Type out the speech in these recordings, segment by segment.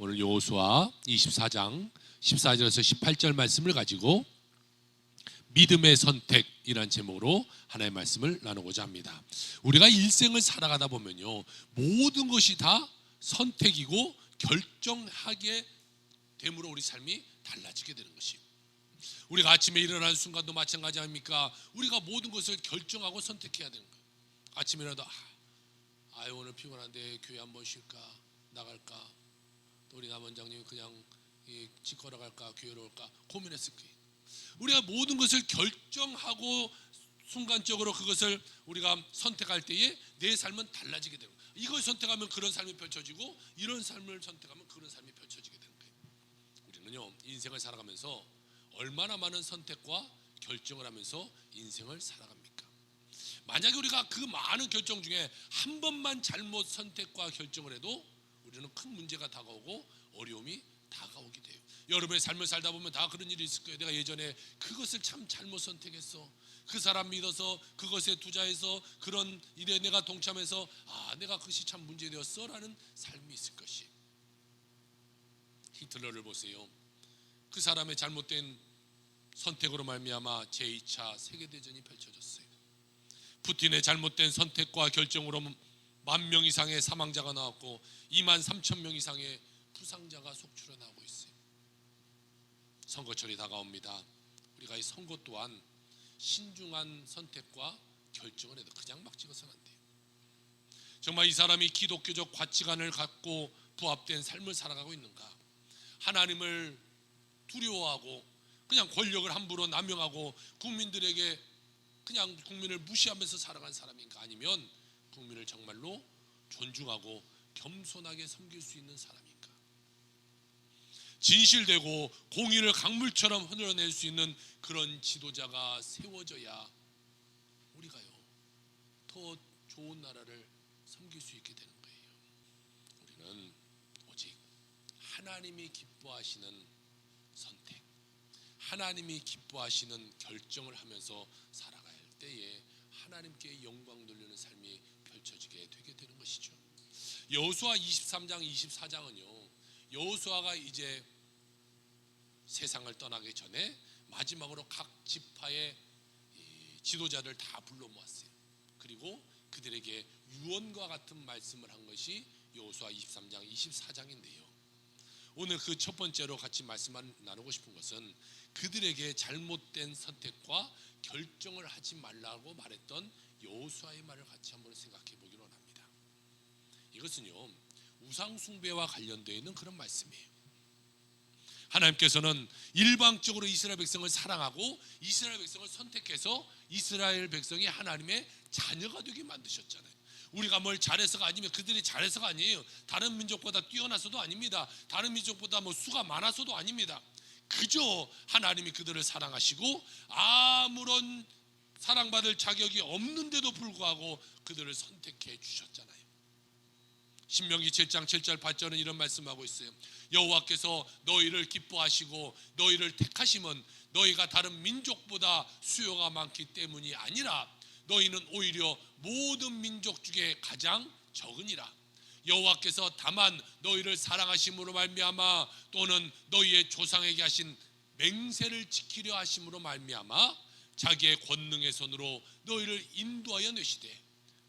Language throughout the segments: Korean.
오늘 여호수아 24장 14절에서 18절 말씀을 가지고 믿음의 선택이란 제목으로 하나의 말씀을 나누고자 합니다. 우리가 일생을 살아가다 보면요, 모든 것이 다 선택이고 결정하게 됨으로 우리 삶이 달라지게 되는 것이에요. 우리가 아침에 일어나는 순간도 마찬가지 아닙니까? 우리가 모든 것을 결정하고 선택해야 되는 거예요. 아침에 일어나도 오늘 피곤한데 교회 한번 쉴까? 나갈까? 또 우리 남원장님이 그냥 집 걸어갈까? 교회로 올까? 고민했을 거예요. 우리가 모든 것을 결정하고 순간적으로 그것을 우리가 선택할 때에 내 삶은 달라지게 되는 거예요. 이걸 선택하면 그런 삶이 펼쳐지고 이런 삶을 선택하면 그런 삶이 펼쳐지게 되는 거예요. 우리는요, 인생을 살아가면서 얼마나 많은 선택과 결정을 하면서 인생을 살아갑니까? 만약에 우리가 그 많은 결정 중에 한 번만 잘못 선택과 결정을 해도 우리는 큰 문제가 다가오고 어려움이 다가오게 돼요. 여러분의 삶을 살다 보면 다 그런 일이 있을 거예요. 내가 예전에 그것을 참 잘못 선택했어. 그 사람 믿어서 그것에 투자해서 그런 일에 내가 동참해서 내가 그것이 참 문제되었어 라는 삶이 있을 것이. 히틀러를 보세요. 그 사람의 잘못된 선택으로 말미암아 제2차 세계대전이 펼쳐졌어요. 푸틴의 잘못된 선택과 결정으로 10,000명 이상의 사망자가 나왔고 23,000명 이상의 부상자가 속출해 나오고 있어요. 선거철이 다가옵니다. 우리가 이 선거 또한 신중한 선택과 결정을 해도 그냥 막 찍어서는 안 돼요. 정말 이 사람이 기독교적 가치관을 갖고 부합된 삶을 살아가고 있는가? 하나님을 두려워하고 그냥 권력을 함부로 남용하고 국민들에게 그냥 국민을 무시하면서 살아간 사람인가? 아니면 국민을 정말로 존중하고 겸손하게 섬길 수 있는 사람인가? 진실되고 공의를 강물처럼 흘러낼 수 있는 그런 지도자가 세워져야 우리가요 더 좋은 나라를 섬길 수 있게 되는 거예요. 우리는 오직 하나님이 기뻐하시는 선택, 하나님이 기뻐하시는 결정을 하면서 살아갈 때에 하나님께 영광 돌리는 삶이 펼쳐지게 되게 되는 것이죠. 여호수아 23장 24장은요 여호수아가 이제 세상을 떠나기 전에 마지막으로 각 지파의 지도자들 다 불러 모았어요. 그리고 그들에게 유언과 같은 말씀을 한 것이 여호수아 23장 24장인데요 오늘 그 첫 번째로 같이 말씀을 나누고 싶은 것은 그들에게 잘못된 선택과 결정을 하지 말라고 말했던 여호수아의 말을 같이 한번 생각해 보기로 합니다. 이것은요 우상 숭배와 관련되어 있는 그런 말씀이에요. 하나님께서는 일방적으로 이스라엘 백성을 사랑하고 이스라엘 백성을 선택해서 이스라엘 백성이 하나님의 자녀가 되게 만드셨잖아요. 우리가 뭘 잘해서가 아니면 그들이 잘해서가 아니에요. 다른 민족보다 뛰어나서도 아닙니다. 다른 민족보다 수가 많아서도 아닙니다. 그저 하나님이 그들을 사랑하시고 아무런 사랑받을 자격이 없는데도 불구하고 그들을 선택해 주셨잖아요. 신명기 7장 7절 8절은 이런 말씀하고 있어요. 여호와께서 너희를 기뻐하시고 너희를 택하심은 너희가 다른 민족보다 수요가 많기 때문이 아니라 너희는 오히려 모든 민족 중에 가장 적으니라. 여호와께서 다만 너희를 사랑하심으로 말미암아 또는 너희의 조상에게 하신 맹세를 지키려 하심으로 말미암아 자기의 권능의 손으로 너희를 인도하여 내시되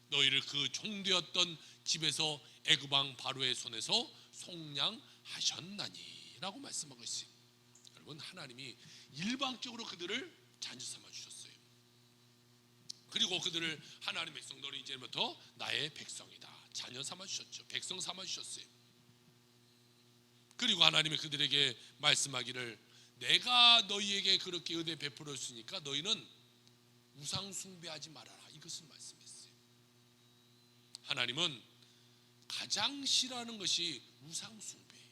너희를 그 종되었던 집에서 애굽 왕 바로의 손에서 속량하셨나니 라고 말씀하고 있어요. 여러분, 하나님이 일방적으로 그들을 자녀 삼아 주셨어요. 그리고 그들을 하나님의 백성 너희 이제부터 나의 백성이다 자녀 삼아 주셨죠. 백성 삼아 주셨어요. 그리고 하나님이 그들에게 말씀하기를 내가 너희에게 그렇게 은혜 베풀었으니까 너희는 우상 숭배하지 말아라 이것을 말씀했어요. 하나님은 가장 싫어하는 것이 우상 숭배예요.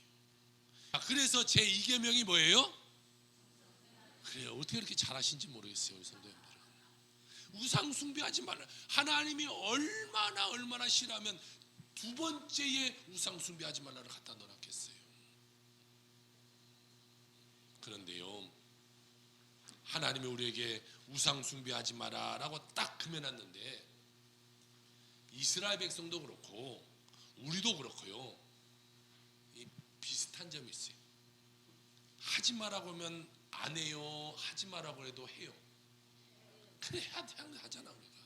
그래서 제2계명이 뭐예요? 그래요. 어떻게 그렇게 잘하신지 모르겠어요. 우리 성도님들. 우상 숭배하지 말라. 하나님이 얼마나 싫어하면 두 번째에 우상 숭배하지 말라를 갖다 넣어놨겠어요. 그런데요 하나님이 우리에게 우상 숭배하지 마라라고 딱 금해놨는데 이스라엘 백성도 그렇고 우리도 그렇고요 비슷한 비슷한 점이 있어요. 하지 말라고 하면 안 해요. 하지 말라고 해도 해요. 그래 하잖아 우리가.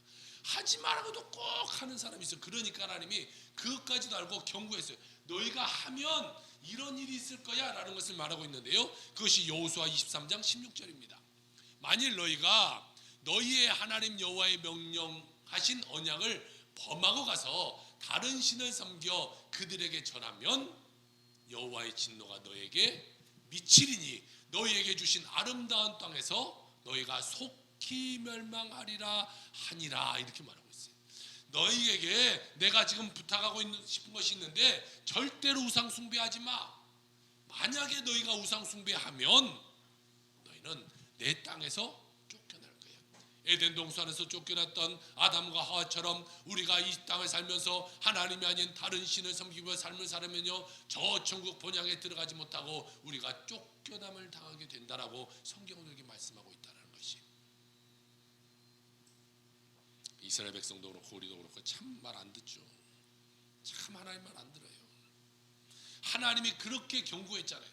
하지 말라고도 꼭 하는 사람이 있어요. 그러니까 하나님이 그것까지도 알고 경고했어요. 너희가 하면 이런 일이 있을 거야 라는 것을 말하고 있는데요, 그것이 여호수아 23장 16절입니다. 만일 너희가 너희의 하나님 여호와의 명령하신 언약을 범하고 가서 다른 신을 섬겨 그들에게 전하면 여호와의 진노가 너에게 미치리니 너희에게 주신 아름다운 땅에서 너희가 속히 멸망하리라 하니라, 이렇게 말하고 있어요. 너희에게 내가 지금 부탁하고 싶은 것이 있는데 절대로 우상 숭배하지 마. 만약에 너희가 우상 숭배하면 너희는 내 땅에서 쫓겨날 거야. 에덴 동산에서 쫓겨났던 아담과 하와처럼 우리가 이 땅을 살면서 하나님이 아닌 다른 신을 섬기며 삶을 살면요, 저 천국 본향에 들어가지 못하고 우리가 쫓겨남을 당하게 된다라고 성경은 이렇게 말씀하고 있다는 것이. 이스라엘 백성도 그렇고 우리도 그렇고 참 말 안 듣죠. 참 하나님 말 안 들어요. 하나님이 그렇게 경고했잖아요.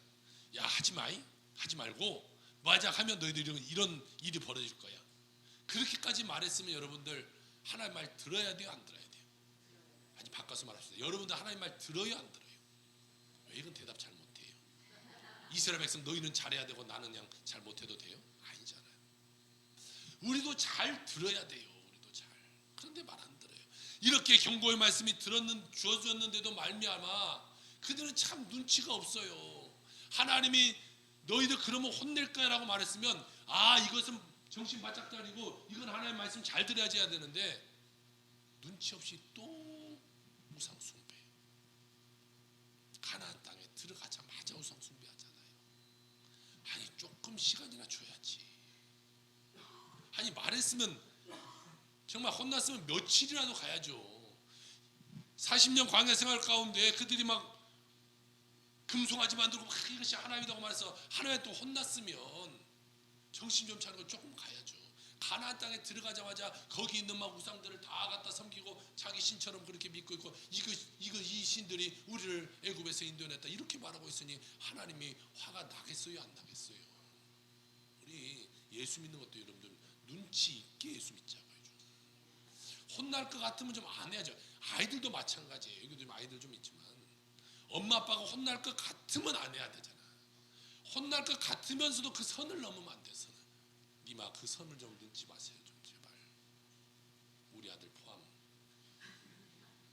야, 하지 마이, 하지 말고 맞아 하면 너희들이 이런 일이 벌어질 거야. 그렇게까지 말했으면 여러분들 하나님 말 들어야 돼요, 안 들어야 돼요? 아니, 바꿔서 말합시다. 여러분들 하나님 말 들어요, 안 들어요? 왜 이건 대답 잘 못해요? 이스라엘 백성 너희는 잘해야 되고 나는 그냥 잘 못해도 돼요? 아니잖아요. 우리도 잘 들어야 돼요. 우리도 잘. 그런데 말 안 들어요. 이렇게 경고의 말씀이 주어졌는데도 말미암아 그들은 참 눈치가 없어요. 하나님이 너희들 그러면 혼낼 거야 라고 말했으면 이것은 정신 바짝 차리고 이건 하나님의 말씀 잘 들어야지 해야 되는데 눈치 없이 또 우상 숭배. 가나안 땅에 들어가자마자 우상 숭배하잖아요. 아니, 조금 시간이나 줘야지. 아니, 말했으면 정말 혼났으면 며칠이라도 가야죠. 40년 광야 생활 가운데 그들이 막 금송아지 만들고 막 이것이 하나님이라고 말해서 하나님이 또 혼났으면 정신 좀 차리고 조금 가야죠. 가나안 땅에 들어가자마자 거기 있는 막 우상들을 다 갖다 섬기고 자기 신처럼 그렇게 믿고 있고 이 신들이 우리를 애굽에서 인도해냈다 이렇게 말하고 있으니 하나님이 화가 나겠어요, 안 나겠어요? 우리 예수 믿는 것도 여러분들 눈치 있게 예수 믿자고요. 혼날 것 같으면 좀 안 해야죠. 아이들도 마찬가지예요. 여기도 좀 아이들 좀 있지만 엄마 아빠가 혼날 것 같으면 안 해야 되잖아. 혼날 것 같으면서도 그 선을 넘으면 안 돼. 선을. 니마 그 선을 좀 넘지 마세요. 좀 제발. 우리 아들 포함.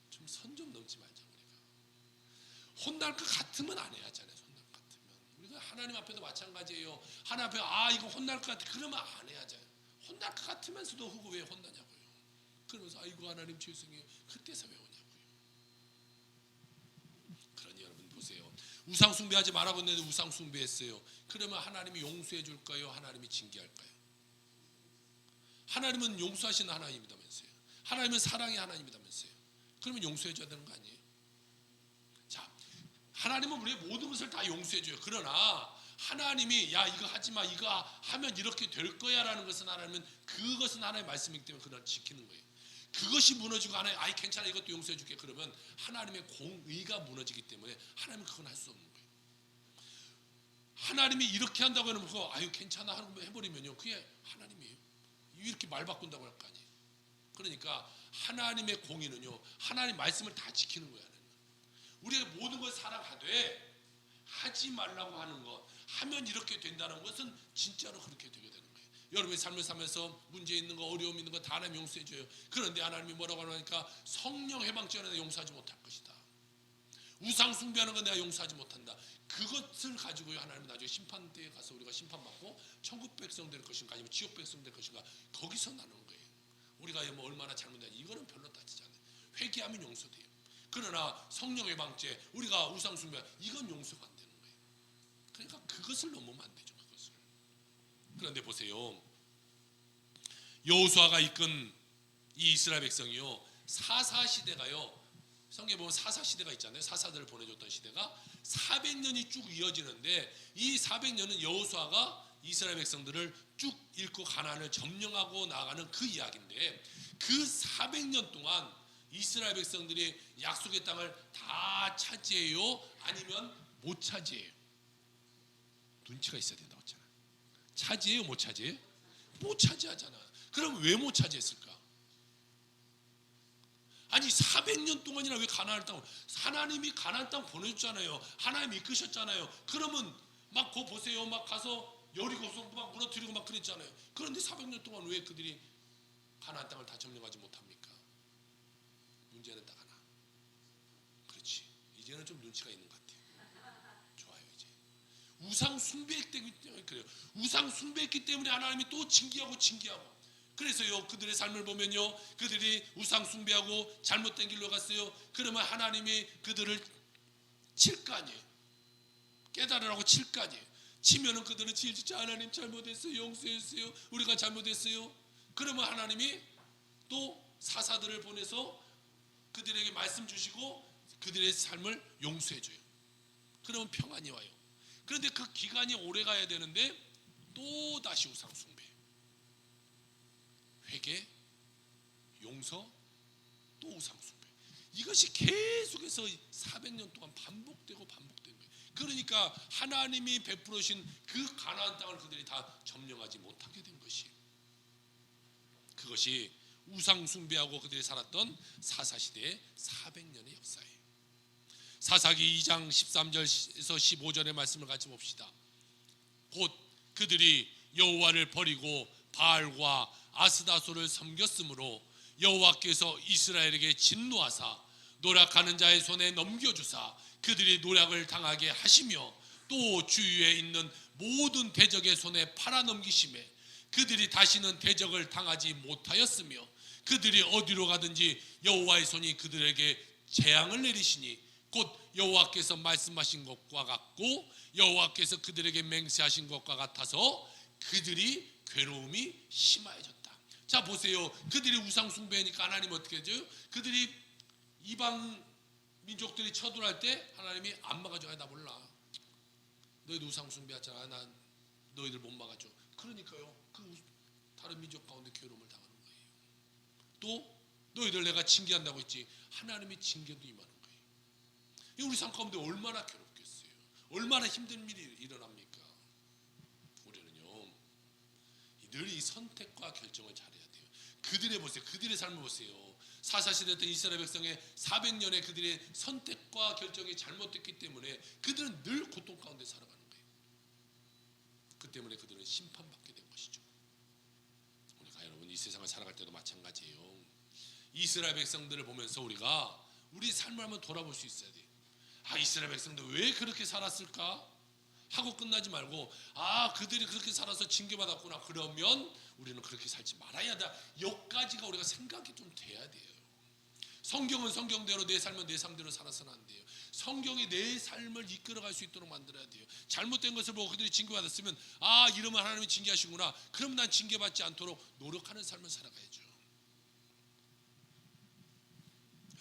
좀 선 좀 넘지 말자 우리가. 혼날 것 같으면 안 해야잖아요. 혼날 것 같으면. 우리가 하나님 앞에도 마찬가지예요. 하나님 앞에 이거 혼날 것 같아. 그러면 안 해야죠. 혼날 것 같으면서도 그거 왜 혼나냐고요. 그러면서 아이고 하나님 죄송해요. 그때서 왜 오냐고요. 그러니 여러분 보세요. 우상 숭배하지 말라고 했는데 우상 숭배했어요. 그러면 하나님이 용서해 줄까요? 하나님이 징계할까요? 하나님은 용서하시는 하나님이다면서요. 하나님은 사랑의 하나님이다면서요. 그러면 용서해 줘야 되는 거 아니에요? 자, 하나님은 우리의 모든 것을 다 용서해 줘요. 그러나 하나님이 야 이거 하지 마, 이거 하면 이렇게 될 거야 라는 것은 하나님은 그것은 하나님의 말씀이기 때문에 그걸 지키는 거예요. 그것이 무너지고 하나님 아이 괜찮아 이것도 용서해 줄게 그러면 하나님의 공의가 무너지기 때문에 하나님은 그건 할 수 없는 거예요. 하나님이 이렇게 한다고 하면 그거 아유 괜찮아 해버리면요 그게 하나님이에요. 이렇게 말 바꾼다고 할 거 아니에요. 그러니까 하나님의 공의는요 하나님 말씀을 다 지키는 거예요. 우리가 모든 걸 살아가되 하지 말라고 하는 것 하면 이렇게 된다는 것은 진짜로 그렇게 되게 되는 거예요. 여러분의 삶을 살면서 문제 있는 거 어려움 있는 거 다 하나님 용서해 줘요. 그런데 하나님이 뭐라고 하니까 성령 해방죄는 내가 용서하지 못할 것이다. 우상 숭배하는 건 내가 용서하지 못한다. 그것을 가지고요 하나님은 나중에 심판대에 가서 우리가 심판받고 천국 백성 될 것인가 아니면 지옥 백성 될 것인가 거기서 나누는 거예요. 우리가 뭐 얼마나 잘못했는지 이거는 별로 따지지 않아요. 회개하면 용서돼요. 그러나 성령 해방죄 우리가 우상 숭배 이건 용서가 안 되는 거예요. 그러니까 그것을 넘으면 안 되죠. 그것을. 그런데 보세요. 여호수아가 이끈 이 이스라엘 백성이요 사사 시대가요 성경에 보면 사사 시대가 있잖아요. 사사들을 보내줬던 시대가 400년이 쭉 이어지는데 이 400년은 여호수아가 이스라엘 백성들을 쭉 잃고 가나안을 점령하고 나가는 그 이야기인데 그 400년 동안 이스라엘 백성들이 약속의 땅을 다 차지해요? 아니면 못 차지해요. 눈치가 있어야 된다고 했잖아. 차지해요, 못 차지해요? 못 차지하잖아. 그럼 왜 못 차지했을까? 아니 400년 동안이나 왜 가나안 땅, 하나님이 가나안 땅 보내줬잖아요. 하나님이 이끄셨잖아요. 그러면 막 거 보세요. 막 가서 여리고서 막 무너뜨리고 막 그랬잖아요. 그런데 400년 동안 왜 그들이 가나안 땅을 다 점령하지 못합니까? 문제는 딱 하나. 그렇지. 이제는 좀 눈치가 있는 것 같아요. 좋아요. 이제 우상 숭배했기 때문에 그래요. 우상 숭배했기 때문에 하나님이 또 징계하고 그래서요 그들의 삶을 보면요 그들이 우상 숭배하고 잘못된 길로 갔어요. 그러면 하나님이 그들을 칠 거 아니에요. 깨달으라고 칠 거 아니에요. 치면은 그들은 진짜 하나님 잘못했어요. 용서했어요. 우리가 잘못했어요. 그러면 하나님이 또 사사들을 보내서 그들에게 말씀 주시고 그들의 삶을 용서해줘요. 그러면 평안이 와요. 그런데 그 기간이 오래 가야 되는데 또 다시 우상 숭배, 회개, 용서, 또 우상 숭배. 이것이 계속해서 400년 동안 반복되는 거예요. 그러니까 하나님이 베풀어 주신 그 가나안 땅을 그들이 다 점령하지 못하게 된 것이, 그것이 우상 숭배하고 그들이 살았던 사사시대의 400년의 역사예요. 사사기 2장 13절에서 15절의 말씀을 같이 봅시다. 곧 그들이 여호와를 버리고 바알과 아스다소를 섬겼으므로 여호와께서 이스라엘에게 진노하사 노략하는 자의 손에 넘겨주사 그들이 노략을 당하게 하시며 또 주위에 있는 모든 대적의 손에 팔아넘기심에 그들이 다시는 대적을 당하지 못하였으며 그들이 어디로 가든지 여호와의 손이 그들에게 재앙을 내리시니 곧 여호와께서 말씀하신 것과 같고 여호와께서 그들에게 맹세하신 것과 같아서 그들이 괴로움이 심하여졌다. 자 보세요. 그들이 우상 숭배하니까 하나님 어떻게 해줘요? 그들이 이방 민족들이 쳐들어갈 때 하나님이 안 막아줘. 나 몰라. 너희들 우상 숭배하잖아. 난 너희들 못 막아줘. 그러니까요. 그 다른 민족 가운데 괴로움을 당하는 거예요. 또 너희들 내가 징계한다고 했지. 하나님이 징계도 임하는 거예요. 우리 삶 가운데 얼마나 괴롭겠어요. 얼마나 힘든 일이 일어납니까? 우리는요 늘 이 선택과 결정을 잘해야 돼요. 그들의 보세요. 그들의 삶을 보세요. 사사시대였던 이스라엘 백성의 400년의 그들의 선택과 결정이 잘못됐기 때문에 그들은 늘 고통 가운데 살아가는 거예요. 그 때문에 그들은 심판받게 된 것이죠. 우리가 여러분 이 세상을 살아갈 때도 마찬가지예요. 이스라엘 백성들을 보면서 우리가 우리 삶을 한번 돌아볼 수 있어야 돼요. 아, 이스라엘 백성들 왜 그렇게 살았을까? 하고 끝나지 말고 그들이 그렇게 살아서 징계받았구나. 그러면 우리는 그렇게 살지 말아야 한다. 여기까지가 우리가 생각이 좀 돼야 돼요. 성경은 성경대로, 내 삶은 내 삶대로 살아서는 안 돼요. 성경이 내 삶을 이끌어갈 수 있도록 만들어야 돼요. 잘못된 것을 보고 그들이 징계받았으면 이러면 하나님이 징계하시구나. 그럼 난 징계받지 않도록 노력하는 삶을 살아가야죠.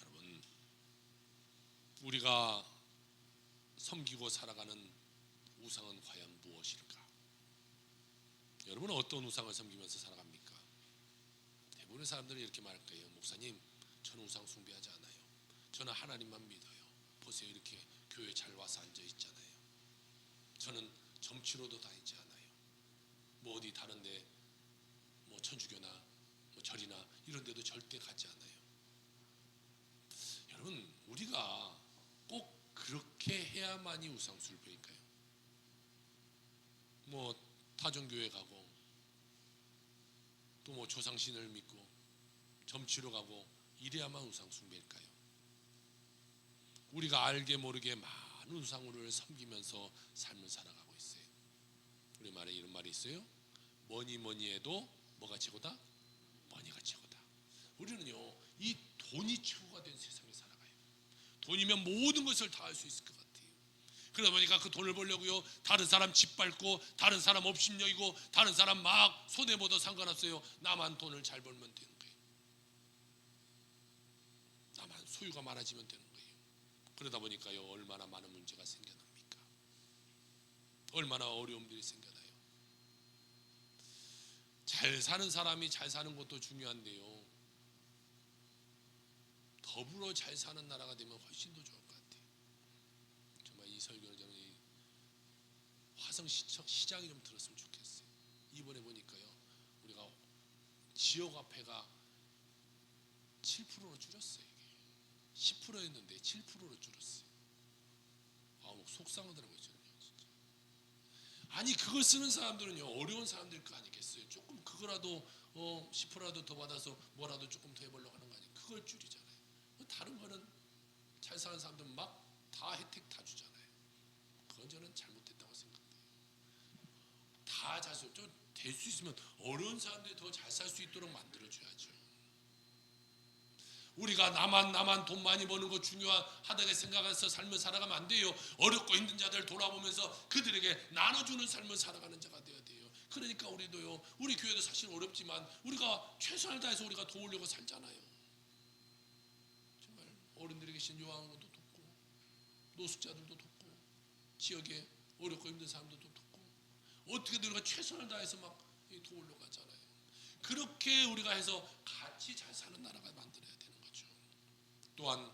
여러분 우리가 섬기고 살아가는 우상은 과연 무엇일까? 여러분은 어떤 우상을 섬기면서 살아갑니까? 대부분의 사람들은 이렇게 말할 거예요. 목사님, 저는 우상 숭배하지 않아요. 저는 하나님만 믿어요. 보세요, 이렇게 교회 잘 와서 앉아 있잖아요. 저는 점치러도 다니지 않아요. 뭐 어디 다른데 뭐 천주교나 뭐 절이나 이런 데도 절대 가지 않아요. 여러분 우리가 꼭 그렇게 해야만이 우상 숭배일까요? 뭐 타종교회 가고 또 뭐 조상신을 믿고 점치러 가고 이래야만 우상 숭배일까요? 우리가 알게 모르게 많은 우상을 섬기면서 삶을 살아가고 있어요. 우리 말에 이런 말이 있어요. 뭐니 해도 뭐가 최고다? 머니가 최고다. 우리는요 이 돈이 최고가 된 세상에 살아가요. 돈이면 모든 것을 다 할 수 있을 것 같아요. 그러다 보니까 그 돈을 벌려고요 다른 사람 집 밟고 다른 사람 업신여기고 다른 사람 막 손해보도 상관없어요. 나만 돈을 잘 벌면 되는 거예요. 나만 소유가 많아지면 되는 거예요. 그러다 보니까요 얼마나 많은 문제가 생겨납니까? 얼마나 어려움들이 생겨나요. 잘 사는 사람이 잘 사는 것도 중요한데요 더불어 잘 사는 나라가 되면 훨씬 더 좋을 것 같아요. 정말 이 설교를 저는 이 화성시장이 좀 들었으면 좋겠어요. 이번에 보니까요, 우리가 지역 화폐가 7%로 줄었어요. 이게 10%였는데 7%로 줄었어요. 속상하더라고요, 저는요, 진짜. 아니, 그걸 쓰는 사람들은요, 어려운 사람들 거 아니겠어요? 조금 그거라도 10%라도 더 받아서 뭐라도 조금 더 해보려고 하는 거 아니에요? 그걸 줄이잖아요. 다른 거는 잘 사는 사람들 막 다 혜택 다 주잖아요. 그건 저는 잘못됐다고 생각해요. 다 잘 수, 좀 될 수 있으면 어려운 사람들이 더 잘 살 수 있도록 만들어줘야죠. 우리가 나만 돈 많이 버는 거 중요하다고 생각해서 삶을 살아가면 안 돼요. 어렵고 힘든 자들 돌아보면서 그들에게 나눠주는 삶을 살아가는 자가 되어야 돼요. 그러니까 우리도요, 우리 교회도 사실 어렵지만 우리가 최선을 다해서 우리가 도우려고 살잖아요. 정말 어른들이 계신 요양원도 돕고, 노숙자들도 돕고, 지역에 어렵고 힘든 사람들도 돕고, 어떻게든 우리가 최선을 다해서 막 도우려고 하잖아요. 그렇게 우리가 해서 같이 잘 사는 나라가 만들어야 되는 거죠. 또한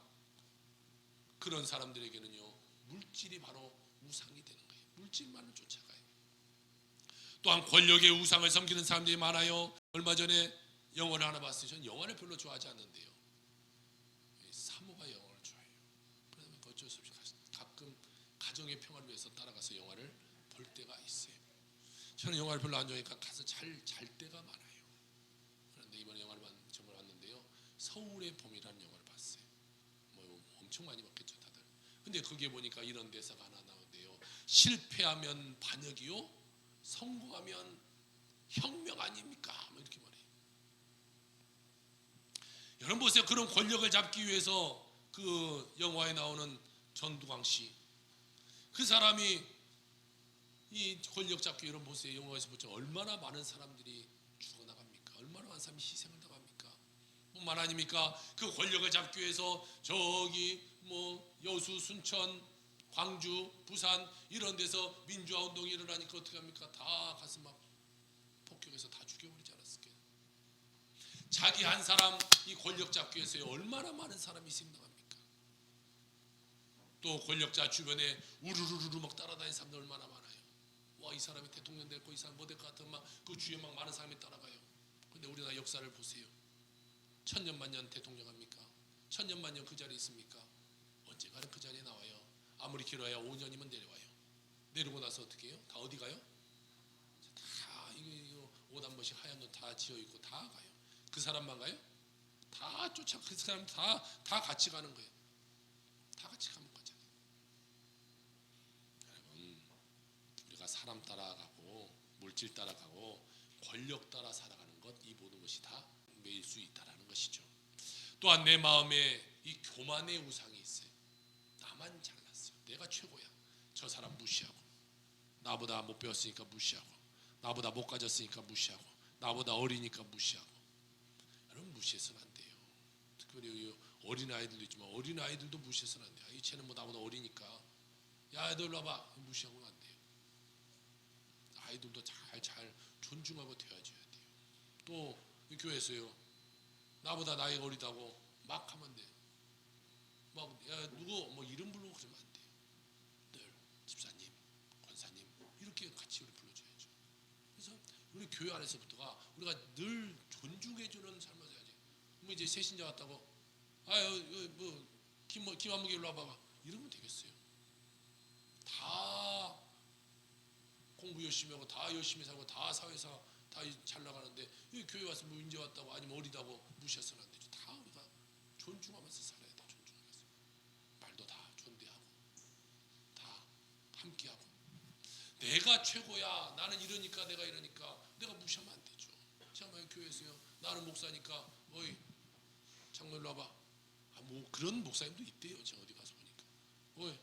그런 사람들에게는요, 물질이 바로 우상이 되는 거예요. 물질만을 쫓아가요. 또한 권력의 우상을 섬기는 사람들이 많아요. 얼마 전에 영화를 하나 봤어요. 저는 영화를 별로 좋아하지 않는데요, 사모가 영화를 좋아해요. 그러면 어쩔 수 없이 가끔 가정의 평화를 위해서 따라가서 영화를 볼 때가 있어요. 저는 영화를 별로 안 좋아하니까 가서 잘 때가 많아요. 그런데 이번에 영화를 정말 봤는데요, 서울의 봄이라는 영화를 봤어요. 뭐 엄청 많이 봤겠죠, 다들. 근데 거기에 보니까 이런 대사가 하나 나오는데요, 실패하면 반역이요, 성공하면 혁명 아닙니까? 뭐 이렇게 말해요. 여러분 보세요. 그런 권력을 잡기 위해서 그 영화에 나오는 전두광 씨, 그 사람이 이 권력 잡기, 여러분 보세요. 영화에서 보죠. 얼마나 많은 사람들이 죽어나갑니까? 얼마나 많은 사람이 희생을 당합니까? 뿐만 아닙니까? 그 권력을 잡기 위해서 저기 뭐 여수, 순천, 광주, 부산 이런 데서 민주화 운동이 일어나니까 어떻게 합니까? 다 가서 막 폭격해서 다 죽여버리지 않았을까요? 자기 한 사람 이 권력 잡기 위해서 얼마나 많은 사람이 희생당합니까? 또 권력자 주변에 우르르르 막 따라다니는 사람들 얼마나 많아요. 와, 이 사람이 대통령 될 거, 이 사람 뭐 될 것 같은 막 그 주위에 막 많은 사람이 따라가요. 근데 우리나라 역사를 보세요. 천년만년 대통령 합니까? 천년만년 그 자리에 있습니까? 언젠가는 그 자리에 나와요. 아무리 길어야 5년이면 내려와요. 내리고 나서 어떻게 해요? 다 어디 가요? 다 이거 옷 한 번씩 하얀 옷 다 지어 입고 다 가요. 그 사람만 가요? 다 쫓아, 그 사람 다 같이 가는 거예요. 다 같이 가는 거잖아요. 여러분, 우리가 사람 따라가고 물질 따라가고 권력 따라 살아가는 것, 이 모든 것이 다 매일 수 있다라는 것이죠. 또한 내 마음에 이 교만의 우상이 있어요. 나만 잘났어요. 내가 최고야. 저 사람 무시하고, 나보다 못 배웠으니까 무시하고, 나보다 못 가졌으니까 무시하고, 나보다 어리니까 무시하고. 여러분, 무시해서는 안 돼요. 특별히 어린아이들도 있지만 어린아이들도 무시해서는 안 돼요. 이 쟤는 뭐 나보다 어리니까, 야, 너 일로 와봐. 무시하고는 안 돼요. 아이들도 잘 존중하고 대해줘야 돼요. 또 교회에서요, 나보다 나이가 어리다고 막 하면 돼요. 막, 야, 누구 뭐 이름 부르고 그러면 안 돼요. 늘 집사님, 권사님 이렇게 같이 우리 불러줘야죠. 그래서 우리 교회 안에서부터가 우리가 늘 존중해주는 삶을 살아야지. 뭐 이제 새신자 왔다고, 아유 뭐 김한무기 일로 와봐봐 이러면 되겠어요? 다 공부 열심히 하고 다 열심히 살고 다 사회에서 다 잘 나가는데 여기 교회 와서 뭐 인제 왔다고 아니면 어리다고 무시해서는 안 되죠. 다 우리가 존중하면서 살아야 돼. 존중하면서 말도 다 존대하고 다 함께하고. 내가 최고야, 나는 이러니까 내가 무시하면 안 되죠. 정말 교회에서요, 나는 목사니까 어이 장로 일로 와봐. 뭐 그런 목사님도 있대요. 제가 어디 가서 보니까 어이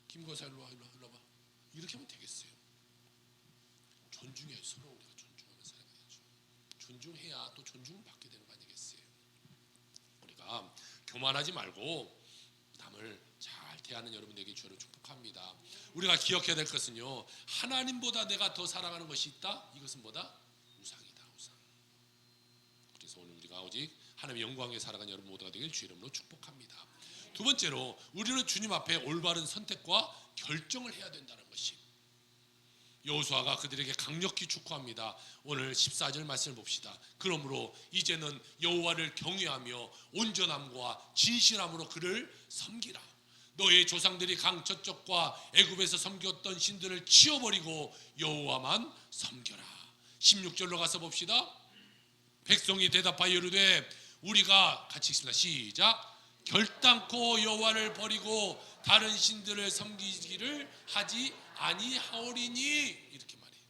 김권사 일로 와봐 이렇게 하면 되겠어요? 존중해요. 서로 우리가 존중하면서 살아가야죠. 존중해야 또 존중을 받게 되는 거 아니겠어요? 우리가 교만하지 말고 남을 잘 대하는 여러분에게 주를 축복합니다. 우리가 기억해야 될 것은요, 하나님보다 내가 더 사랑하는 것이 있다. 이것은 뭐다? 우상이다. 우상. 그래서 오늘 우리가 오직 하나님의 영광에 살아가는 여러분 모두가 되길 주 이름으로 축복합니다. 두 번째로 우리는 주님 앞에 올바른 선택과 결정을 해야 된다는 것이, 여호수아가 그들에게 강력히 축구합니다. 오늘 14절 말씀을 봅시다. 그러므로 이제는 여호와를 경외하며 온전함과 진실함으로 그를 섬기라. 너의 조상들이 강 저쪽과 애굽에서 섬겼던 신들을 치워버리고 여호와만 섬겨라. 16절로 가서 봅시다. 백성이 대답하여 이르되 우리가 같이 읽습니다. 시작. 결단코 여호와를 버리고 다른 신들을 섬기기를 하지 아니하오리니, 이렇게 말해요.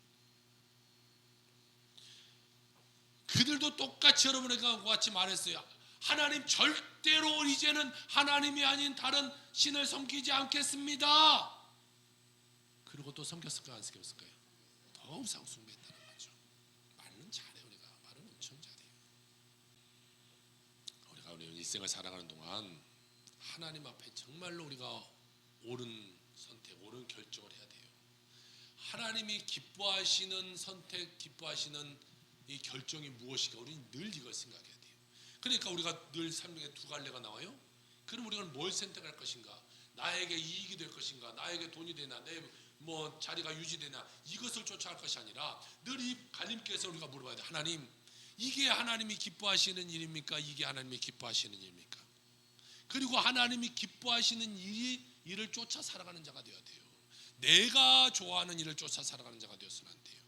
그들도 똑같이 여러분과 같이 말했어요. 하나님 절대로 이제는 하나님이 아닌 다른 신을 섬기지 않겠습니다. 그리고 또 섬겼을까요, 안 섬겼을까요? 더 우상 숭배했다는 거죠. 말은 잘해, 우리가 말은 엄청 잘해요. 우리가 우리 일생을 살아가는 동안 하나님 앞에 정말로 우리가 옳은 선택, 옳은 결정을 해야 돼요. 하나님이 기뻐하시는 선택, 기뻐하시는 이 결정이 무엇인가, 우리는 늘 이걸 생각해야 돼요. 그러니까 우리가 늘 삶에 두 갈래가 나와요. 그럼 우리가 뭘 선택할 것인가? 나에게 이익이 될 것인가? 나에게 돈이 되나? 내 자리가 유지되나? 이것을 쫓아갈 것이 아니라 늘 이 갈림길에서 우리가 물어봐야 돼. 하나님, 이게 하나님이 기뻐하시는 일입니까? 이게 하나님이 기뻐하시는 일입니까? 그리고 하나님이 기뻐하시는 일을 쫓아 살아가는 자가 되어야 돼요. 내가 좋아하는 일을 쫓아 살아가는 자가 되어서는 안 돼요.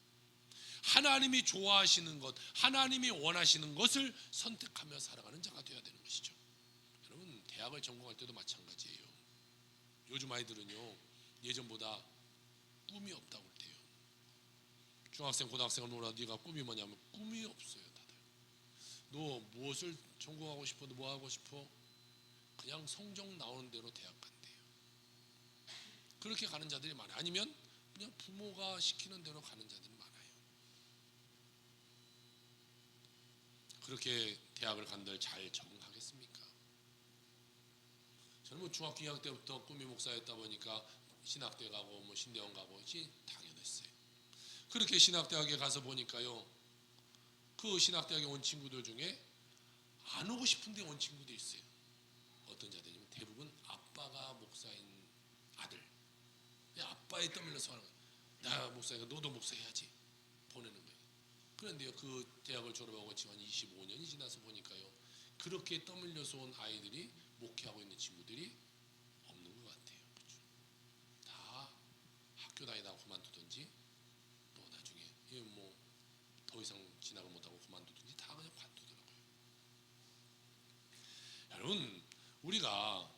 하나님이 좋아하시는 것, 하나님이 원하시는 것을 선택하며 살아가는 자가 되어야 되는 것이죠. 여러분, 대학을 전공할 때도 마찬가지예요. 요즘 아이들은요, 예전보다 꿈이 없다고 그래요. 중학생, 고등학생을 물어봐, 네가 꿈이 뭐냐면 꿈이 없어요. 다들. 너 무엇을 전공하고 싶어? 너 뭐 하고 싶어? 그냥 성적 나오는 대로 대학 간대요. 그렇게 가는 자들이 많아요. 아니면 그냥 부모가 시키는 대로 가는 자들이 많아요. 그렇게 대학을 간들 잘 적응하겠습니까? 저는 중학교 2학년 때부터 꿈이 목사였다 보니까 신학대 가고 신대원 가고 당연했어요. 그렇게 신학대학에 가서 보니까요, 그 신학대학에 온 친구들 중에 안 오고 싶은데 온 친구도 있어요. 어떤 자들이면 대부분 아빠가 목사인 아들, 아빠에 떠밀려서 하는 거예요. 나 목사니까 너도 목사해야지 보내는 거예요. 그런데요, 그 대학을 졸업하고 지금 한 25년이 지나서 보니까요, 그렇게 떠밀려서 온 아이들이 목회하고 있는 친구들이 없는 것 같아요. 그렇죠? 다 학교 다니다가 그만두든지 또 나중에 더 이상 진학을 못하고 그만두든지 다 그냥 관두더라고요. 여러분, 우리가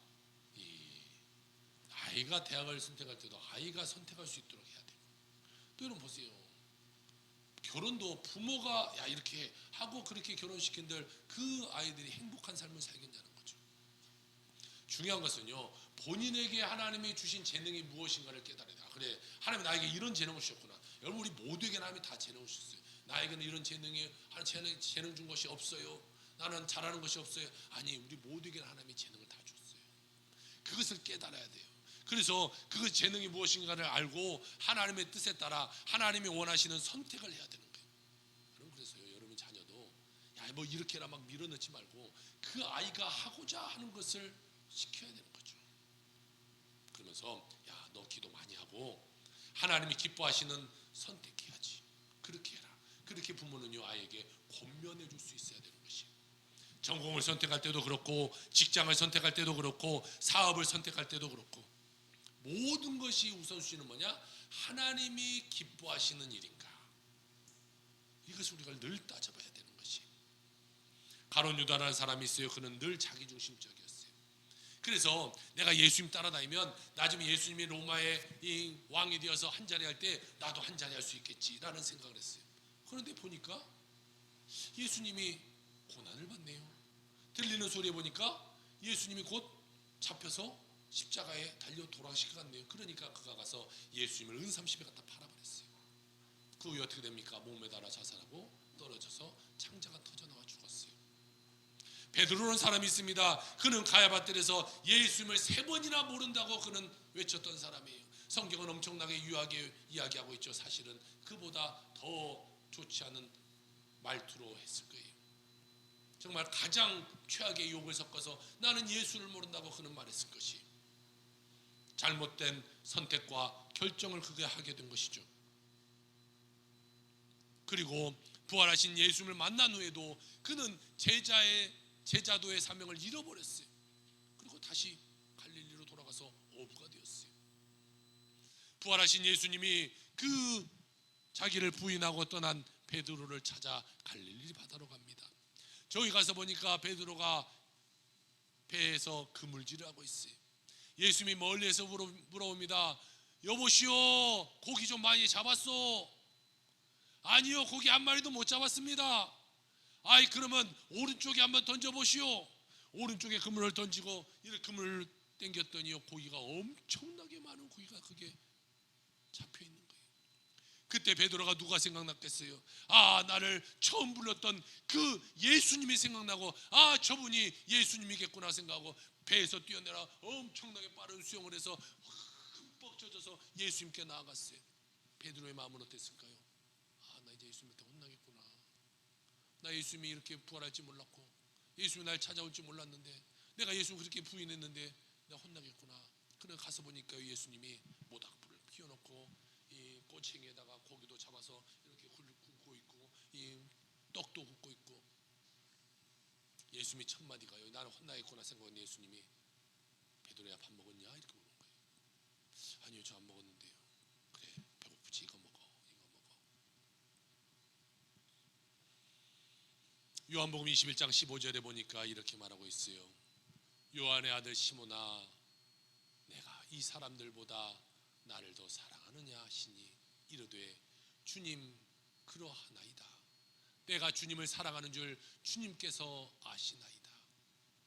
아이가 대학을 선택할 때도 아이가 선택할 수 있도록 해야 돼요. 또 여러분 보세요. 결혼도 부모가 이렇게 하고 그렇게 결혼시킨들 그 아이들이 행복한 삶을 살겠냐는 거죠. 중요한 것은요, 본인에게 하나님이 주신 재능이 무엇인가를 깨달아야 돼. 그래, 하나님이 나에게 이런 재능을 주셨구나. 여러분, 우리 모두에게 하나님이 다 재능을 주셨어요. 나에게는 이런 재능 준 것이 없어요. 나는 잘하는 것이 없어요. 아니, 우리 모두에게 하나님이 재능을 다 줬어요. 그것을 깨달아야 돼요. 그래서 그 재능이 무엇인가를 알고 하나님의 뜻에 따라 하나님이 원하시는 선택을 해야 되는 거예요. 여러분, 그래서요, 여러분 자녀도 이렇게나 막 밀어넣지 말고 그 아이가 하고자 하는 것을 시켜야 되는 거죠. 그러면서 너 기도 많이 하고 하나님이 기뻐하시는 선택해야지. 그렇게 해라. 그렇게 부모는요, 아이에게 권면해 줄 수 있어야 되는 것이에요. 전공을 선택할 때도 그렇고, 직장을 선택할 때도 그렇고, 사업을 선택할 때도 그렇고, 모든 것이 우선순위는 뭐냐? 하나님이 기뻐하시는 일인가? 이것을 우리가 늘 따져봐야 되는 것이. 가룟 유다라는 사람이 있어요. 그는 늘 자기중심적이었어요. 그래서 내가 예수님 따라다니면 나중에 예수님이 로마의 이 왕이 되어서 한 자리 할 때 나도 한 자리 할 수 있겠지라는 생각을 했어요. 그런데 보니까 예수님이 고난을 받네요. 들리는 소리에 보니까 예수님이 곧 잡혀서 십자가에 달려 돌아가실 것 같네요. 그러니까 그가 가서 예수님을 은삼십에 갖다 팔아버렸어요. 그 후에 어떻게 됩니까? 목매달아 자살하고 떨어져서 창자가 터져나와 죽었어요. 베드로라는 사람이 있습니다. 그는 가야바뜰에서 예수님을 3번이나 모른다고 그는 외쳤던 사람이에요. 성경은 엄청나게 유하게 이야기하고 있죠. 사실은 그보다 더 좋지 않은 말투로 했을 거예요. 정말 가장 최악의 욕을 섞어서 나는 예수를 모른다고 그는 말했을 것이 잘못된 선택과 결정을 그게 하게 된 것이죠. 그리고 부활하신 예수님을 만난 후에도 그는 제자도의 사명을 잃어버렸어요. 그리고 다시 갈릴리로 돌아가서 어부가 되었어요. 부활하신 예수님이 그 자기를 부인하고 떠난 베드로를 찾아 갈릴리 바다로 갑니다. 저기 가서 보니까 베드로가 배에서 그물질을 하고 있어요. 예수님이 멀리에서 물어봅니다. 여보시오, 고기 좀 많이 잡았소? 아니요, 고기 한 마리도 못 잡았습니다. 아이, 그러면 오른쪽에 한번 던져보시오. 오른쪽에 그물을 던지고 이렇게 그물을 당겼더니요, 고기가 엄청나게 많은 고기가 그게 잡혀있는 거예요. 그때 베드로가 누가 생각났겠어요? 아, 나를 처음 불렀던 그 예수님이 생각나고, 아, 저분이 예수님이겠구나 생각하고 배에서 뛰어내려 엄청나게 빠른 수영을 해서 흠뻑 젖어서 예수님께 나아갔어요. 베드로의 마음은 어땠을까요? 아, 나 이제 예수님한테 혼나겠구나. 나 예수님이 이렇게 부활할 줄 몰랐고 예수님이 날 찾아올 줄 몰랐는데 내가 예수님 그렇게 부인했는데 내가 혼나겠구나. 그래 가서 보니까 예수님이 모닥불을 피워놓고 이 꼬챙이에다가 고기도 잡아서 이렇게 굽고 있고 이 떡도 굽고 있고, 예수님이 첫 마디가요, 나는 혼나겠구나 생각한 예수님이, 베드로야 밥 먹었냐? 이렇게 물은 거예요. 아니요, 저 안 먹었는데요. 그래, 배고프지? 이거 먹어. 요한복음 21장 15절에 보니까 이렇게 말하고 있어요. 요한의 아들 시몬아, 내가 이 사람들보다 나를 더 사랑하느냐 하시니 이르되 주님 그러하나이다. 내가 주님을 사랑하는 줄 주님께서 아시나이다.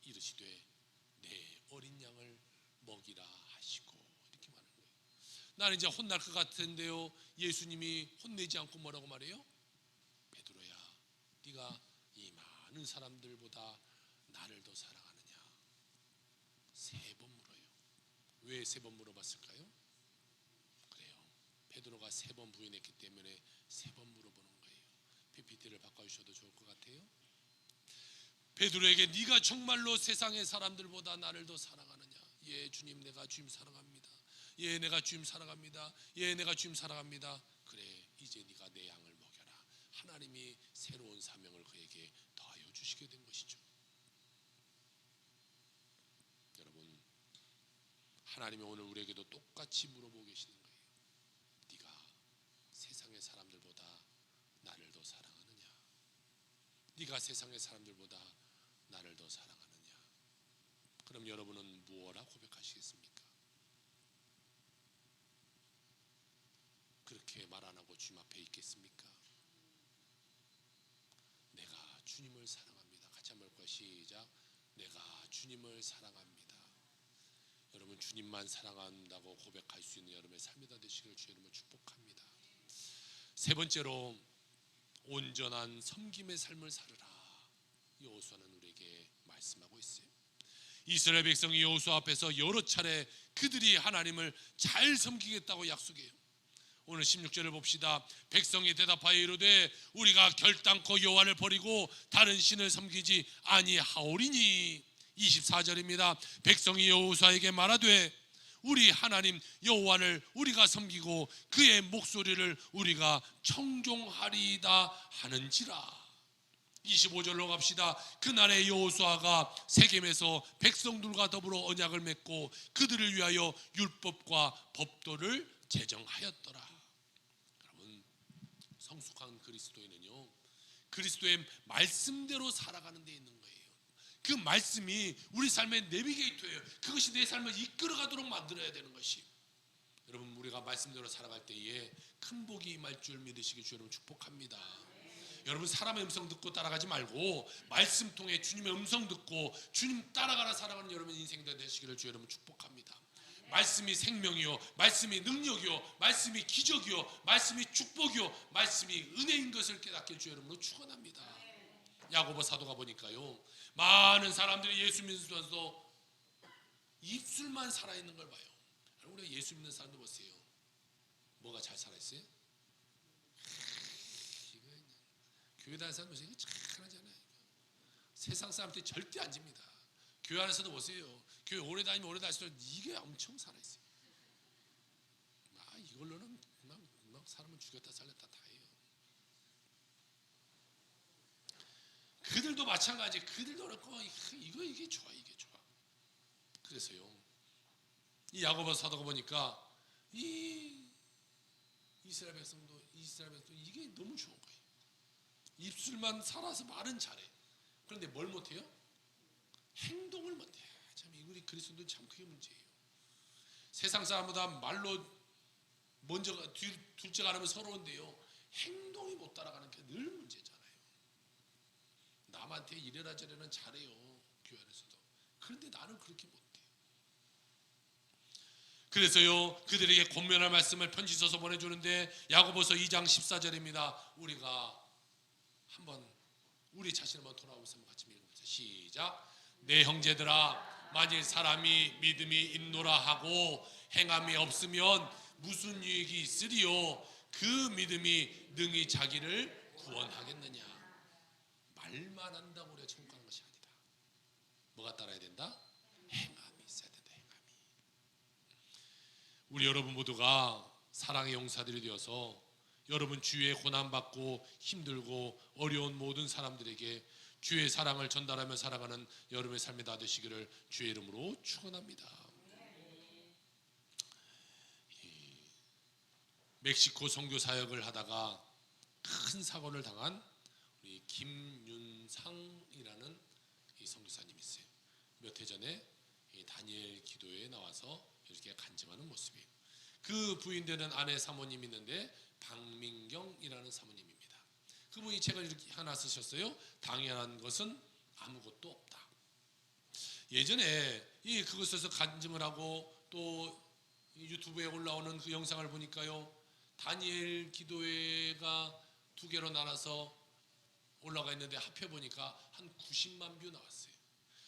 이르시되 내 어린 양을 먹이라 하시고, 이렇게 말하는 거예요. 나는 이제 혼날 것 같은데요, 예수님이 혼내지 않고 뭐라고 말해요? 베드로야, 네가 이 많은 사람들보다 나를 더 사랑하느냐? 3번 물어요. 왜 3번 물어봤을까요? 그래요, 베드로가 3번 부인했기 때문에 3번 물어보는 거예요. PPT를 바꿔주셔도 좋을 것 같아요. 베드로에게 네가 정말로 세상의 사람들보다 나를 더 사랑하느냐? 예, 주님, 내가 주님 사랑합니다. 예, 내가 주님 사랑합니다. 예, 내가 주님 사랑합니다. 그래, 이제 네가 내 양을 먹여라. 하나님이 새로운 사명을 그에게 더하여 주시게 된 것이죠. 여러분, 하나님이 오늘 우리에게도 똑같이 물어보고 계시는 거예요. 네가 세상의 사람들보다 나를 더 사랑하느냐? 네가 세상의 사람들보다 나를 더 사랑하느냐? 그럼 여러분은 무엇라 고백하시겠습니까? 그렇게 말 안 하고 주님 앞에 있겠습니까? 내가 주님을 사랑합니다. 같이 한번 볼까요? 시작. 내가 주님을 사랑합니다. 여러분, 주님만 사랑한다고 고백할 수 있는 여러분의 삶이 다 되시기를 주의 이름으로 축복합니다. 3번째로, 온전한 섬김의 삶을 살으라. 여호수아는 우리에게 말씀하고 있어요. 이스라엘 백성이 여호수아 앞에서 여러 차례 그들이 하나님을 잘 섬기겠다고 약속해요. 오늘 16절을 봅시다. 백성이 대답하여 이르되 우리가 결단코 여호와를 버리고 다른 신을 섬기지 아니하오리니. 24절입니다. 백성이 여호수아에게 말하되 우리 하나님 여호와를 우리가 섬기고 그의 목소리를 우리가 청종하리이다 하는지라. 25절로 갑시다. 그날에 여호수아가 세겜에서 백성들과 더불어 언약을 맺고 그들을 위하여 율법과 법도를 제정하였더라. 여러분, 성숙한 그리스도인은요, 그리스도의 말씀대로 살아가는 데 있는 거예요. 그 말씀이 우리 삶의 내비게이터예요. 그것이 내 삶을 이끌어가도록 만들어야 되는 것이. 여러분, 우리가 말씀대로 살아갈 때에 큰 복이 임할 줄 믿으시기 주 여러분 축복합니다. 여러분, 사람의 음성 듣고 따라가지 말고 말씀 통해 주님의 음성 듣고 주님 따라가라 살아가는 여러분 인생이 되시기를 주 여러분 축복합니다. 말씀이 생명이요, 말씀이 능력이요, 말씀이 기적이요, 말씀이 축복이요, 말씀이 은혜인 것을 깨닫게 주 여러분으로 축원합니다. 야고보 사도가 보니까요, 많은 사람들이 예수 믿으면서도 입술만 살아있는 걸 봐요. 우리가 예수 믿는 사람들 보세요. 뭐가 잘 살아있어요? 교회 다니는 사람 보세요. 착하잖아요. 세상 사람들이 절대 안 집니다. 교회 안에서도 보세요. 교회 오래 다니면 오래 다닐수록 이게 엄청 살아있어요. 이걸로는 막 사람을 죽였다 살렸다 다 해요. 그들도 마찬가지. 그들도 그렇고 이게 좋아, 이게 좋아. 그래서요, 이 야고보서 사도가 보니까 이 이스라엘 백성도 이게 너무 좋은 거예요. 입술만 살아서 말은 잘해. 그런데 뭘 못해요? 행동을 못해. 참 우리 그리스도인들 참 그게 문제예요. 세상 사람보다 말로 먼저 둘째가 안 하면 서러운데요, 행동이 못 따라가는 게 늘 문제잖아요. 남한테 이래라 저래라 잘해요, 교회 안에서도. 그런데 나는 그렇게 못해. 그래서요, 그들에게 권면할 말씀을 편지 써서 보내주는데 야고보서 2장 14절입니다. 우리가 한번 우리 자신을 한번 돌아보면서 같이 읽어보자. 시작. 내 형제들아, 만일 사람이 믿음이 있노라 하고 행함이 없으면 무슨 유익이 있으리요? 그 믿음이 능히 자기를 구원하겠느냐? 말만 한다고 우리가 천국 가는 것이 아니다. 뭐가 따라야 된다? 행함이 있어야 된다. 행함이. 우리 여러분 모두가 사랑의 용사들이 되어서 여러분 주위에 고난받고 힘들고 어려운 모든 사람들에게 주의 사랑을 전달하며 살아가는 여러분의 삶이 다 되시기를 주의 이름으로 축원합니다. 멕시코 선교 사역을 하다가 큰 사고를 당한 우리 김윤상이라는 이 선교사님이 있어요. 몇 해 전에 이 다니엘 기도회에 나와서 이렇게 간증하는 모습이에요. 그 부인되는 아내 사모님이 있는데 박민경이라는 사모님입니다. 그분이 책을 이렇게 하나 쓰셨어요. 당연한 것은 아무것도 없다. 예전에 그것에서 간증을 하고 또 유튜브에 올라오는 그 영상을 보니까요, 다니엘 기도회가 2개로 나눠서 올라가 있는데 합해 보니까 한 90만 뷰 나왔어요.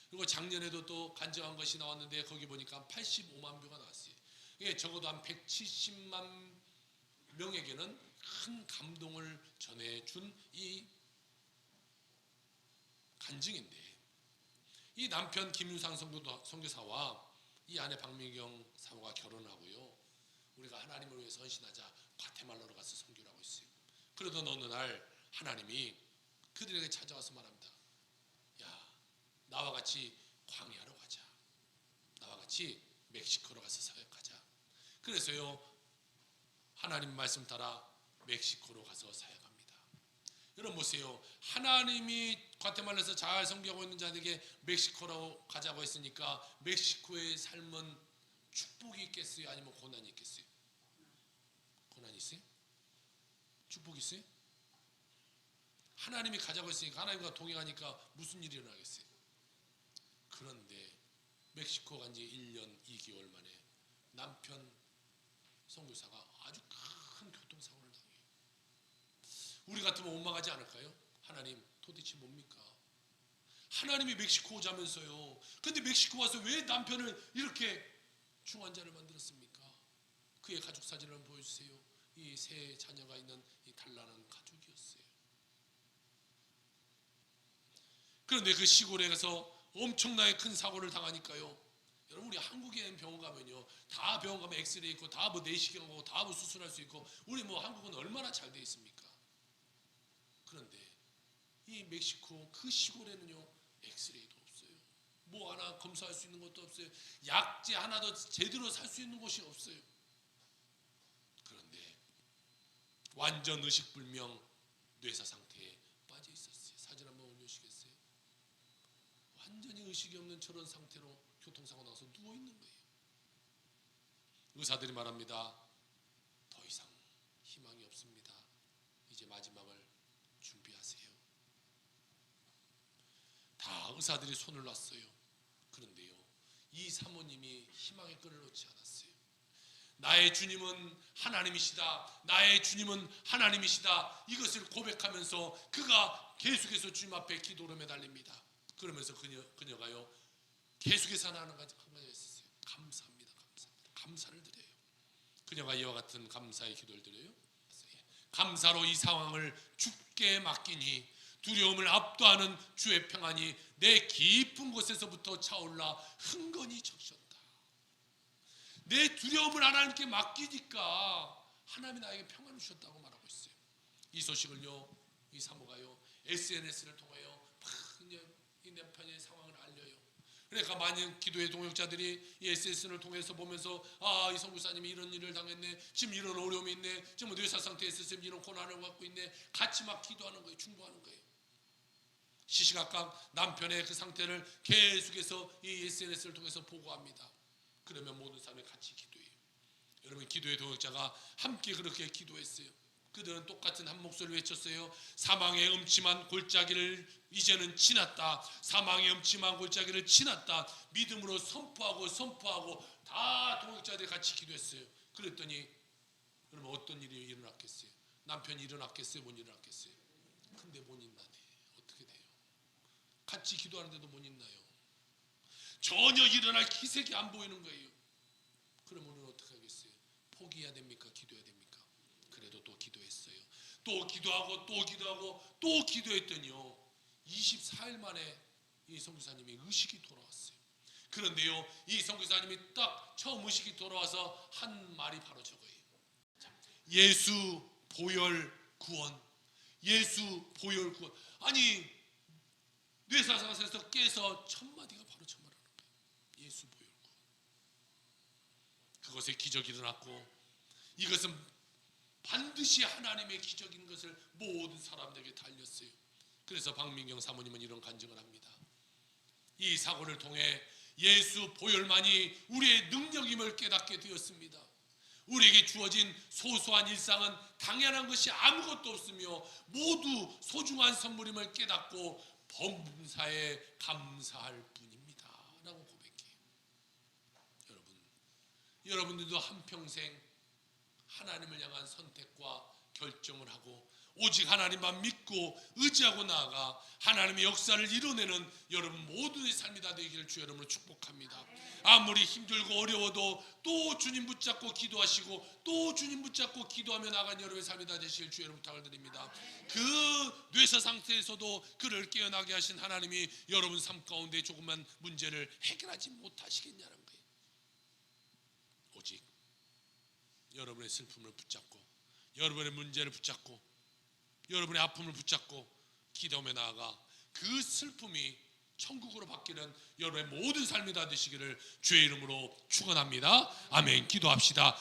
그리고 작년에도 또 간증한 것이 나왔는데 거기 보니까 85만 뷰가 나왔어요. 이게 적어도 한 170만 명에게는 큰 감동을 전해준 이 간증인데, 이 남편 김윤상 선교사와 이 아내 박민경 사모가 결혼하고요, 우리가 하나님을 위해서 헌신하자 과테말라로 가서 선교를 하고 있어요. 그러던 어느 날 하나님이 그들에게 찾아와서 말합니다. 야, 나와 같이 광야로 가자. 나와 같이 멕시코로 가서 사역하자. 그래서요, 하나님 말씀 따라 멕시코로 가서 사역합니다. 여러분 보세요. 하나님이 과테말라에서 잘 선교하고 있는 자들에게 멕시코로 가자고 했으니까 멕시코의 삶은 축복이 있겠어요? 아니면 고난이 있겠어요? 고난이 있어요? 축복이 있어요? 하나님이 가자고 했으니까, 하나님과 동행하니까 무슨 일이 일어나겠어요? 그런데 멕시코 간 지 1년 2개월 만에 남편 선교사가 아주 큰 교통사고를 당해요. 우리 같으면 원망하지 않을까요? 하나님 도대체 뭡니까? 하나님이 멕시코 오자면서요, 근데 멕시코 와서 왜 남편을 이렇게 중환자를 만들었습니까? 그의 가족 사진을 한번 보여주세요. 이 세 자녀가 있는 이 단란한 가족이었어요. 그런데 그 시골에 가서 엄청나게 큰 사고를 당하니까요, 여러분 우리 한국에 병원 가면요, 다 병원 가면 엑스레이 있고 다 뭐 내시경하고 다 뭐 수술할 수 있고, 우리 뭐 한국은 얼마나 잘 돼 있습니까? 그런데 이 멕시코 그 시골에는요, 엑스레이도 없어요. 뭐 하나 검사할 수 있는 것도 없어요. 약제 하나도 제대로 살 수 있는 곳이 없어요. 그런데 완전 의식불명 뇌사 상태에 빠져 있었어요. 사진 한번 올려주시겠어요? 완전히 의식이 없는 저런 상태로 교통사고 나서 누워 있는 거예요. 의사들이 말합니다. 더 이상 희망이 없습니다. 이제 마지막을 준비하세요. 다 의사들이 손을 놨어요. 그런데요, 이 사모님이 희망의 끈을 놓지 않았어요. 나의 주님은 하나님이시다. 나의 주님은 하나님이시다. 이것을 고백하면서 그가 계속해서 주님 앞에 기도로 매달립니다. 그러면서 그녀가요, 계속해서 하나는 한 가지 했었어요. 감사합니다. 감사를 드려요. 그녀가 이와 같은 감사의 기도를 드려요. 감사로 이 상황을 주께 맡기니 두려움을 압도하는 주의 평안이 내 깊은 곳에서부터 차올라 흥건히 적셨다. 내 두려움을 하나님께 맡기니까 하나님이 나에게 평안을 주셨다고 말하고 있어요. 이 소식을요, 이 사모가요 SNS를 통하여 막 이 남편의 상황을 알려요. 그러니까 많은 기도의 동역자들이 이 SNS를 통해서 보면서 이 선교사님이 이런 일을 당했네, 지금 이런 어려움이 있네, 지금 뇌사 상태에 있어서 이런 고난을 갖고 있네, 같이 막 기도하는 거예요. 중보하는 거예요. 시시각각 남편의 그 상태를 계속해서 이 SNS를 통해서 보고합니다. 그러면 모든 사람이 같이 기도해요. 여러분, 기도의 동역자가 함께 그렇게 기도했어요. 그들은 똑같은 한 목소리를 외쳤어요. 사망의 음침한 골짜기를 이제는 지났다. 사망의 음침한 골짜기를 지났다. 믿음으로 선포하고 다 동역자들이 같이 기도했어요. 그랬더니 여러분, 어떤 일이 일어났겠어요? 남편이 일어났겠어요? 못 일어났겠어요? 근데 못 일어나네. 어떻게 돼요? 같이 기도하는데도 못 일어나요. 전혀 일어날 기색이 안 보이는 거예요. 그러면 우리는 어떻게 하겠어요? 포기해야 됩니까? 기도해야 됩니까? 그래도 또 기도했어요. 또 기도하고 또 기도했더니요, 24일 만에 이 선교사님이 의식이 돌아왔어요. 그런데요, 이 선교사님이 딱 처음 의식이 돌아와서 한 말이 바로 저거예요. 예수 보혈 구원. 예수 보혈 구원. 아니, 뇌사상에서 깨서 첫 마디가 바로 저 말하는 거예요. 예수 보혈 구원. 그것에 기적이 일어났고, 이것은 반드시 하나님의 기적인 것을 모든 사람들에게 달렸어요. 그래서 박민경 사모님은 이런 간증을 합니다. 이 사고를 통해 예수 보혈만이 우리의 능력임을 깨닫게 되었습니다. 우리에게 주어진 소소한 일상은 당연한 것이 아무것도 없으며 모두 소중한 선물임을 깨닫고 범사에 감사할 뿐입니다 라고 고백해요. 여러분들도 한평생 하나님을 향한 선택과 결정을 하고 오직 하나님만 믿고 의지하고 나아가 하나님의 역사를 이뤄내는 여러분 모두의 삶이 다 되기를 주 여러분을 축복합니다. 아무리 힘들고 어려워도 또 주님 붙잡고 기도하시고 또 주님 붙잡고 기도하며 나아간 여러분의 삶이 다 되시길 주 여러분 부탁을 드립니다. 그 뇌사 상태에서도 그를 깨어나게 하신 하나님이 여러분 삶 가운데 조금만 문제를 해결하지 못하시겠냐는 거예요. 오직 여러분의 슬픔을 붙잡고 여러분의 문제를 붙잡고 여러분의 아픔을 붙잡고 기도하며 나아가 그 슬픔이 천국으로 바뀌는 여러분의 모든 삶이 다 되시기를 주의 이름으로 축원합니다. 아멘. 기도합시다.